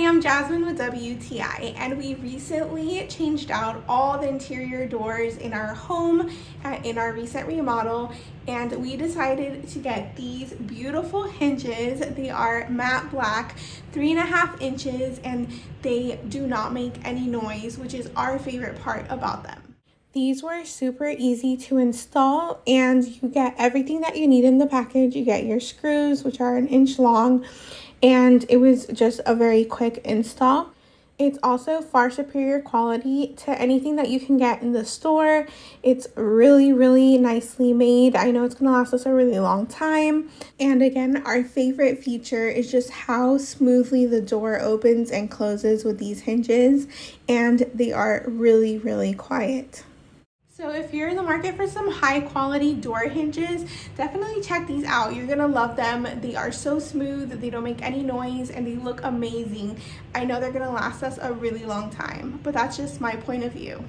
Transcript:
I'm Jasmine with WTI, and we recently changed out all the interior doors in our home in our recent remodel, and we decided to get these beautiful hinges. They are matte black, 3.5 inches, and they do not make any noise, which is our favorite part about them. These were super easy to install, and you get everything that you need in the package. You get your screws, which are 1 inch long, and it was just a very quick install. It's also far superior quality to anything that you can get in the store. It's really nicely made. I know it's gonna last us a really long time. And again, our favorite feature is just how smoothly the door opens and closes with these hinges, and they are really quiet. So if you're in the market for some high quality door hinges, definitely check these out. You're gonna love them. They are so smooth, they don't make any noise, and they look amazing. I know they're gonna last us a really long time, but that's just my point of view.